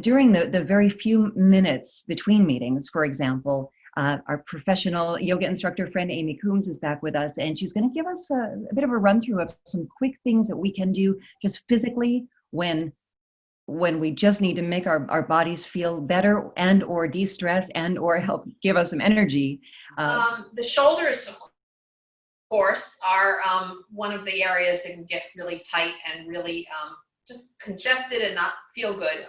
during the very few minutes between meetings, for example, our professional yoga instructor friend Amy Coombs is back with us, and she's going to give us a bit of a run through of some quick things that we can do just physically when we just need to make our bodies feel better and or de-stress and or help give us some energy. The shoulders, of course, are one of the areas that can get really tight and really just congested and not feel good.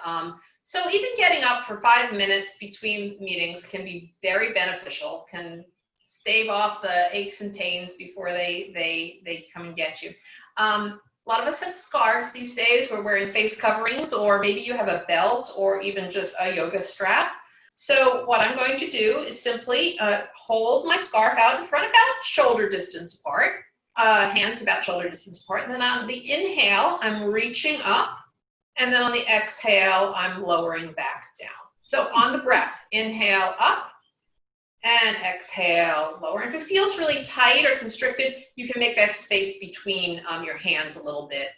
So even getting up for 5 minutes between meetings can be very beneficial, can stave off the aches and pains before they come and get you. A lot of us have scarves these days. We're wearing face coverings, or maybe you have a belt or even just a yoga strap. So what I'm going to do is simply hold my scarf out in front, about shoulder distance apart, hands about shoulder distance apart. And then on the inhale, I'm reaching up. And then on the exhale, I'm lowering back down. So on the breath, inhale up and exhale, lower. If it feels really tight or constricted, you can make that space between your hands a little bit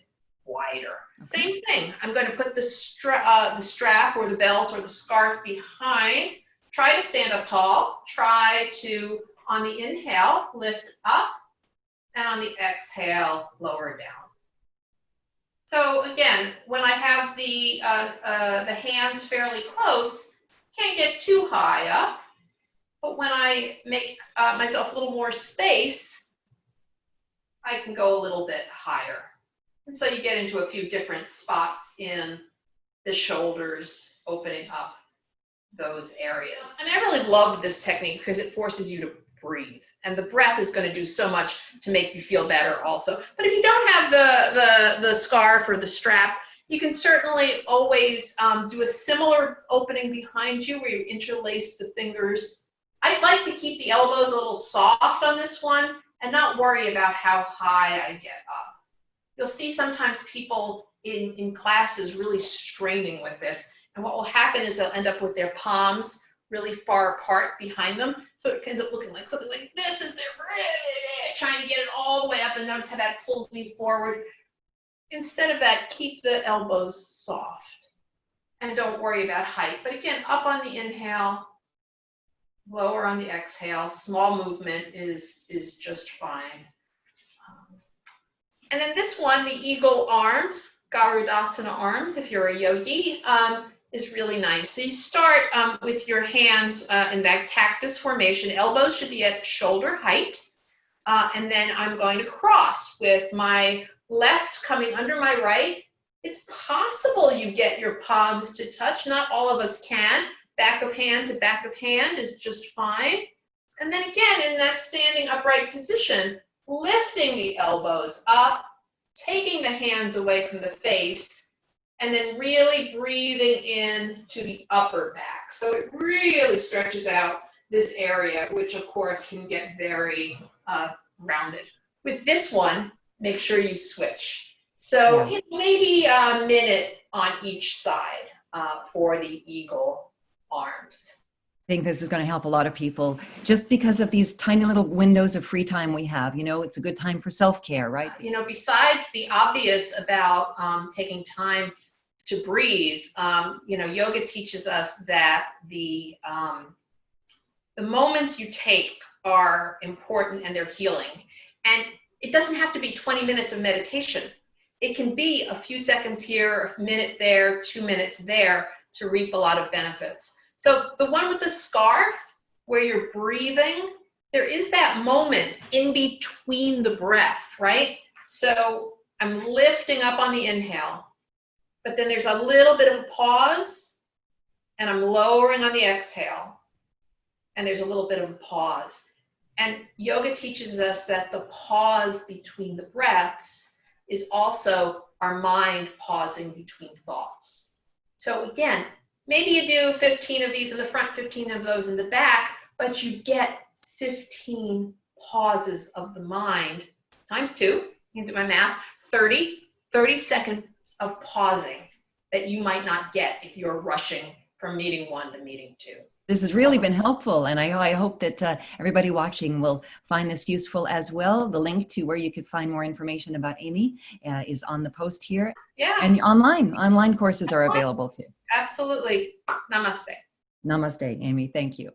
wider. Okay. Same thing. I'm going to put the strap or the belt or the scarf behind. Try to stand up tall. Try to, on the inhale, lift up, and on the exhale, lower down. So again, when I have the hands fairly close, can't get too high up. But when I make myself a little more space, I can go a little bit higher. And so you get into a few different spots in the shoulders, opening up those areas. I mean, I really love this technique because it forces you to breathe. And the breath is going to do so much to make you feel better also. But if you don't have the scarf or the strap, you can certainly always do a similar opening behind you where you interlace the fingers. I like to keep the elbows a little soft on this one and not worry about how high I get up. You'll see sometimes people in classes really straining with this. And what will happen is they'll end up with their palms really far apart behind them. So it ends up looking like something like this as they're trying to get it all the way up, and notice how that pulls me forward. Instead of that, keep the elbows soft and don't worry about height. But again, up on the inhale, lower on the exhale. Small movement is just fine. And then this one, the eagle arms, Garudasana arms, if you're a yogi, is really nice. So you start with your hands in that cactus formation. Elbows should be at shoulder height. And then I'm going to cross with my left coming under my right. It's possible you get your palms to touch. Not all of us can. Back of hand to back of hand is just fine. And then again, in that standing upright position, lifting the elbows up, taking the hands away from the face, and then really breathing in to the upper back. So it really stretches out this area, which of course can get very rounded. With this one, make sure you switch. So maybe a minute on each side for the eagle arms. I think this is going to help a lot of people just because of these tiny little windows of free time we have. You know, it's a good time for self-care, right? You know, besides the obvious about taking time to breathe, you know, yoga teaches us that the moments you take are important and they're healing. And it doesn't have to be 20 minutes of meditation. It can be a few seconds here, a minute there, 2 minutes there to reap a lot of benefits. So the one with the scarf where you're breathing, there is that moment in between the breath, right? So I'm lifting up on the inhale, but then there's a little bit of a pause and I'm lowering on the exhale. And there's a little bit of a pause. And yoga teaches us that the pause between the breaths is also our mind pausing between thoughts. So again, maybe you do 15 of these in the front, 15 of those in the back, but you get 15 pauses of the mind times 2. You can do my math, 30 seconds of pausing that you might not get if you're rushing from meeting 1 to meeting 2. This has really been helpful, and I hope that everybody watching will find this useful as well. The link to where you could find more information about Amy is on the post here. Yeah. And online courses are available too. Absolutely. Namaste. Namaste, Amy. Thank you.